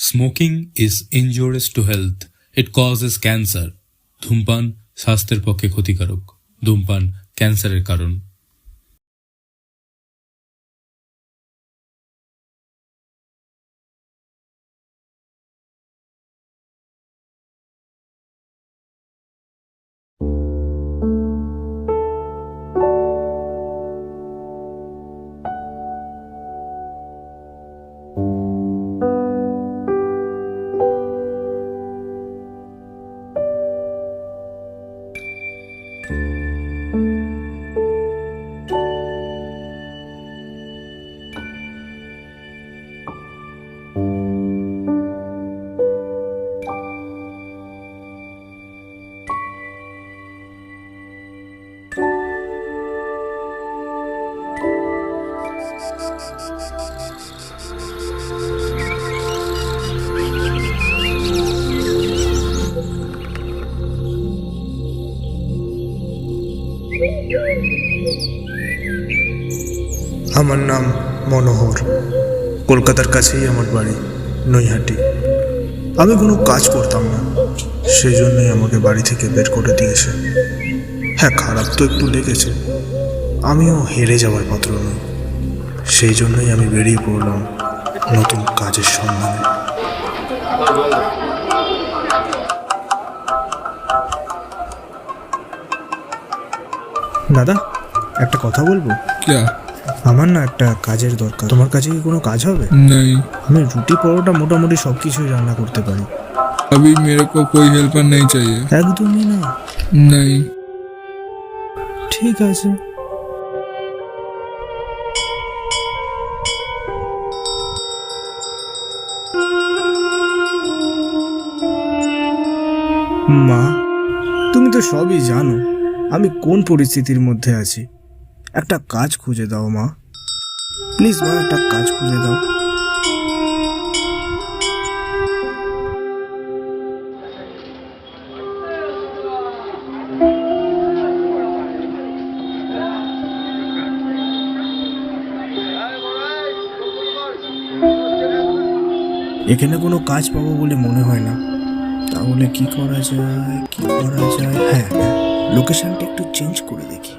Smoking is injurious to health, it causes cancer. ধূমপান স্বাস্থ্যের পক্ষে ক্ষতিকারক। ধূমপান ক্যান্সারের কারণ। আমার নাম মনোহর। কলকাতার কাছেই আমার বাড়ি, নৈহাটি। আমি কোনো কাজ করতাম না, সেই জন্যই আমাকে বাড়ি থেকে বের করে দিয়েছে। হ্যাঁ, খারাপ তো একটু লেগেছে। আমিও হেরে যাওয়ার পাত্র নই, সেই জন্যই আমি বেরিয়ে পড়লাম নতুন কাজের সন্ধানে। দাদা, একটা কথা বলবো? क्या? আমার না একটা কাজের দরকার। তোমার কাছে কি কোনো কাজ হবে? नहीं, আমি রুটি পরোটা মোটামুটি সব কিছুই রান্না করতে পারি। अभी मेरे को कोई हेल्पर नहीं चाहिए। একদমই না? नहीं। ঠিক আছে। মা, তুমি তো সবই জানো আমি কোন পরিস্থিতির মধ্যে আছি। একটা কাজ খুঁজে দাও মা, প্লিজ মা, একটা কাজ খুঁজে দাও। এখানে কোনো কাজ পাবো বলে মনে হয় না। তাহলে কি করা যায়, কি করা যায়? হ্যাঁ, লোকেশনটা একটু চেঞ্জ করে দেখি।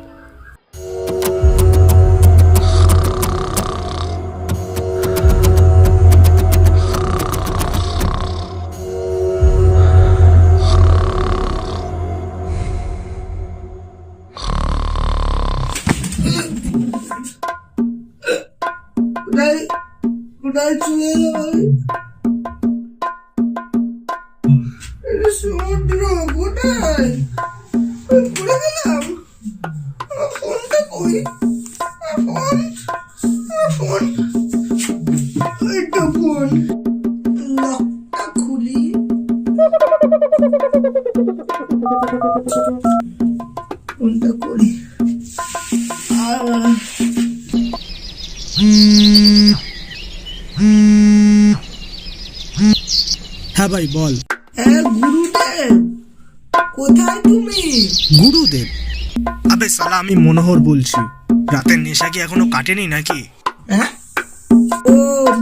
কোথায় চলে এলো? সমুদ্র কোথায়? ভুলে গেলাম ফোনটা কই? ফোন লকটা খুলি। ফোনটা করি। হ্যাঁ ভাই, বল। হ্যাঁ গুরুদেব, কোথায় তুমি? গুরুদেব? আবে সালা, আমি মনোহর বলছি। রাতের নেশা কি এখনো কাটেনি নাকি? হ্যাঁ, ও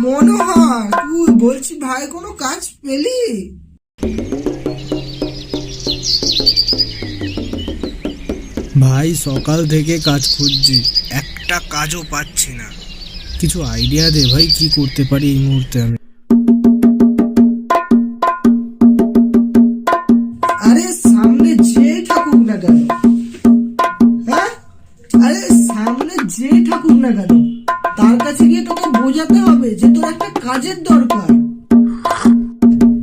মনোহর, তুই বলছি ভাই কোনো কাজ পেলি? ভাই সকাল থেকে কাজ খুঁজছি, একটা কাজও পাচ্ছি না। কিছু আইডিয়া দে ভাই, কি করতে পারি এই মুহূর্তে আমি। আরে সামনে যেই থাকুক না কেন, হ্যাঁ, আরে সামনে যেই থাকুক না কেন, তার কাছে গিয়ে তোকে বোঝাতে হবে যে তোর একটা কাজের দরকার।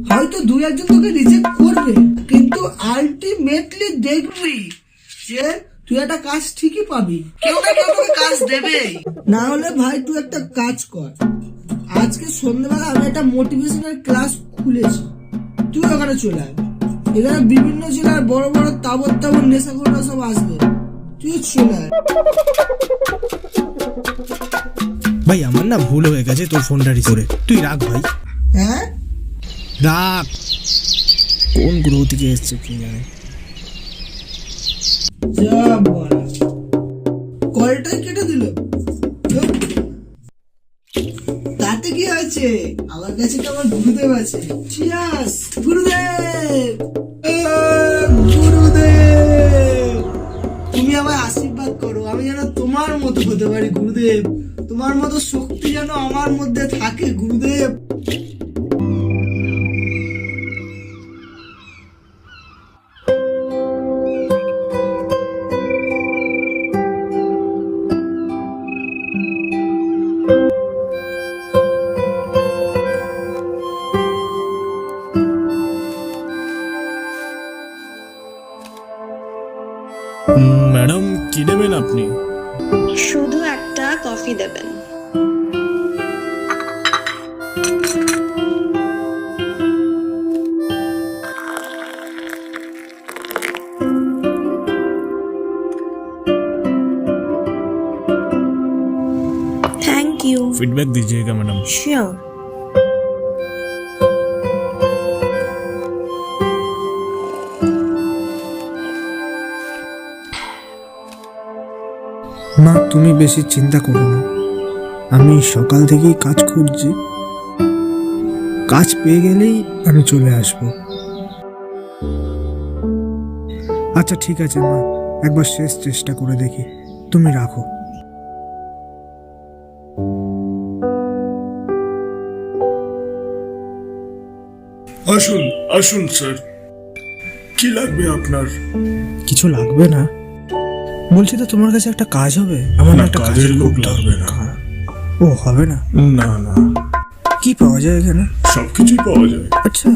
হয়তো দু একজন তোকে রিজেক্ট করবে, কিন্তু আলটিমেটলি দেখবি যে তুই একটা কাজ ঠিকই পাবি। কেউ না কেউ তোকে কাজ দেবে। না হলে ভাই তুই একটা কাজ কর, আজকে সন্ধ্যাবেলা আমি একটা মোটিভেশনাল ক্লাস খুলেছি, তুই ওখানে চলে আয়। এখানে বিভিন্ন জেলার বড় বড় তাবর তাবর নেশাখোররা সব আসবে, তুই চলে আয়। ভাই আমার না ভুল হয়ে গেছে, তোর ফোনটা রিসিভ করে তুই রাখ ভাই। হ্যাঁ, রাখ। কোন গ্রহ থেকে এসছে কি জানে। যা বল, কলটাই কেটে দিল। তাতে কি হয়েছে? আমার কাছে তো আমার গুরুদেব আছে। চিয়ার্স গুরুদেব। গুরুদেব তুমি আমায় আশীর্বাদ করো, আমি যেন তোমার মতো হতে পারি গুরুদেব। তোমার মতো শক্তি যেন আমার মধ্যে থাকে গুরুদেব। ম্যাডাম কি নেবেন আপনি? শুধু একটা কফি দেবেন। Thank you. फीडबैक दीजिएगा मैडम। श्योर। মা তুমি বেশি চিন্তা করো না, আমি সকাল থেকেই কাজ খুঁজছি, কাজ পেয়ে গেলেই আমি চলে আসব। আচ্ছা ঠিক আছে মা, একবার শেষ চেষ্টা করে দেখি, তুমি রাখো। আসুন আসুন স্যার, কি লাগবে আপনার? কিছু লাগবে না, বলছি তো তোমার কাছে একটা কাজ হবে, আমার না একটা কাজের লোক খুব লাগবে না। ও হবে না? না না, কি পাওয়া যায় এখানে? সবকিছুই পাওয়া যায়। আচ্ছা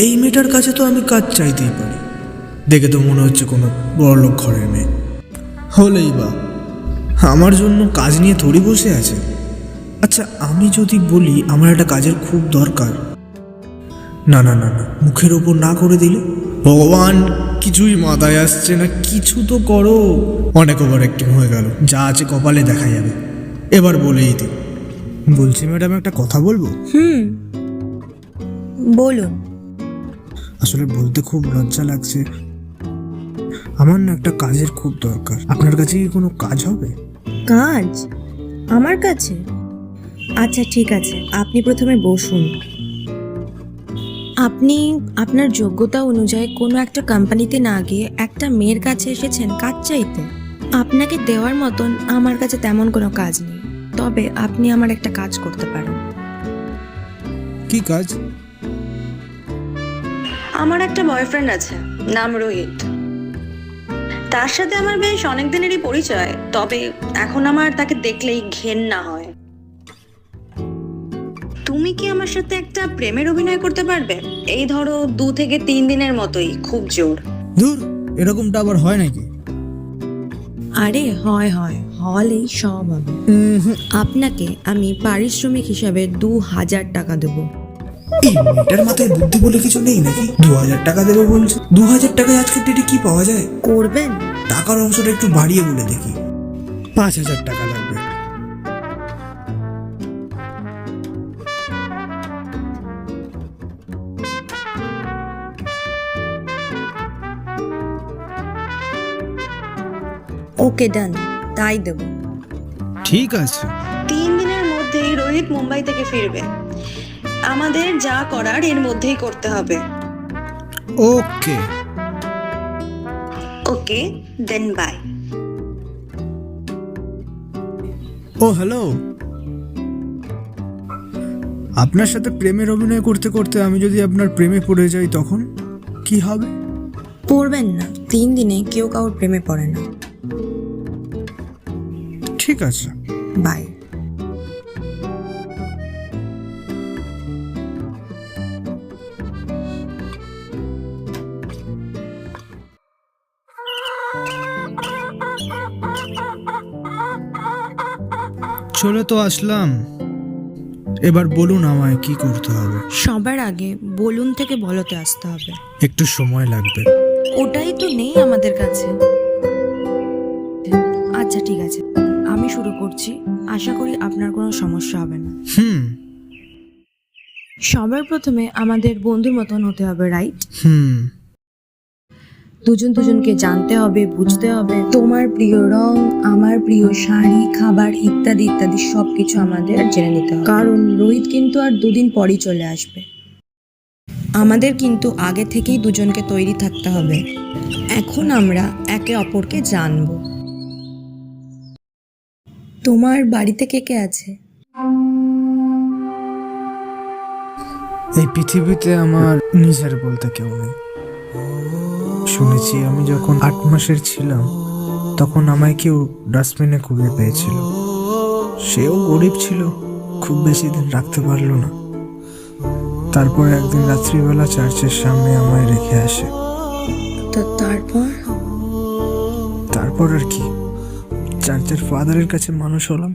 এই মেয়েটার কাছে তো আমি কাজ চাইতেই পারি, দেখে তো মনে হচ্ছে কোনো বড়লোক ঘরের মেয়ে। হলেই বা, আমার জন্য কাজ নিয়ে থোড়ি বসে আছে। আচ্ছা আমি যদি বলি আমার একটা কাজের খুব দরকার, না না না না, মুখের ওপর না করে দিলে? ভগবান, কিছুই মাথায় আসছে না, কিছু তো করো। অনেক ওভার অ্যাক্টিং হয়ে গেল, যা আছে কপালে দেখা যাবে, এবার বলেই দিই। বলছি ম্যাডাম একটা কথা বলবো? বলুন। আসলে বলতে খুব লজ্জা লাগছে, আমার না একটা কাজের খুব দরকার, আপনার কাছে কি কোনো কাজ হবে? কাজ আমার কাছে? আচ্ছা ঠিক আছে, আপনি প্রথমে বসুন। আপনি আপনার যোগ্যতা অনুযায়ী কোনো একটা কোম্পানিতে না গিয়ে একটা মেয়ের কাছে এসেছেন কাজ চাইতে। আপনাকে দেওয়ার মতন আমার কাছে তেমন কোনো কাজ নেই, তবে আপনি আমার একটা কাজ করতে পারেন। কি কাজ? আমার একটা বয়ফ্রেন্ড আছে, নাম রোহিত। তার সাথে আমার বেশ অনেক দিনেরই পরিচয়, তবে এখন আমার তাকে দেখলেই ঘেন্না হয়। তুমি কি আমার সাথে একটা প্রেমের অভিনয় করতে পারবে? এই ধরো 2 থেকে 3 দিনের মতোই, খুব জোর। দূর, এরকমটা আবার হয় নাকি? আরে হয় হয়, হলেই সব হবে। আপনাকে আমি পারিশ্রমিক হিসাবে 2000 টাকা দেবো। এই মেয়েটার মাথায় বুদ্ধি বলে কিছু নেই নাকি? 2000 টাকা দেবে বলছে, 2000 টাকায় আজকের ডেটে কি পাওয়া যায়? করবেন? টাকার অংশটা একটু বাড়িয়ে বলে দেখি। 5000 টাকা লাগবে। ওকে ডান, তাই দেবো। ঠিক আছে। 3 দিনের মধ্যেই রোহিত মুম্বাই থেকে ফিরবে। আমাদের যা করার এর মধ্যেই করতে হবে। ওকে ওকে দেন, বাই। ও হ্যালো, আপনার সাথে প্রেমের অভিনয় করতে করতে আমি যদি আপনার প্রেমে পড়ে যাই তখন কি হবে? পড়বেন না, 3 দিনে কেউ কারোর প্রেমে পড়ে না। ঠিক আছে, বাই। চলে তো আসলাম, এবার বলুন আমায় কি করতে হবে? সবার আগে বলুন থেকে বলতে আসতে হবে। একটু সময় লাগবে। ওটাই তো নেই আমাদের কাছে। আচ্ছা ঠিক আছে, আমি শুরু করছি, আশা করি আপনার কোনো সমস্যা হবে না। সবার প্রথমে আমাদের বন্ধুর মতন হতে হবে, রাইট? হুম। দুজন দুজনকে জানতে হবে, বুঝতে হবে। তোমার প্রিয় রং, আমার প্রিয় শাড়ি, খাবার ইত্যাদি ইত্যাদি সবকিছু আমাদের জেনে নিতে হবে, কারণ রোহিত কিন্তু আর 2 দিন পরই চলে আসবে। আমাদের কিন্তু আগে থেকেই দুজনকে তৈরি থাকতে হবে। এখন আমরা একে অপরকে জানবো। তোমার বাড়িতে কে কে আছে? এই পৃথিবীতে আমার নিজের বলতে কেউ নেই। শুনেছি আমি যখন 8 মাসের ছিলাম তখন আমায় কেউ ডাস্টবিনে কুড়িয়ে পেয়েছিল। সেও গরিব ছিল, খুব বেশি দিন রাখতে পারলো না। তারপর একদিন রাত্রিবেলা চার্চের সামনে আমায় রেখে আসে। তো তারপর আর কি, চার্চের ফাদারের কাছে মানুষ হলাম।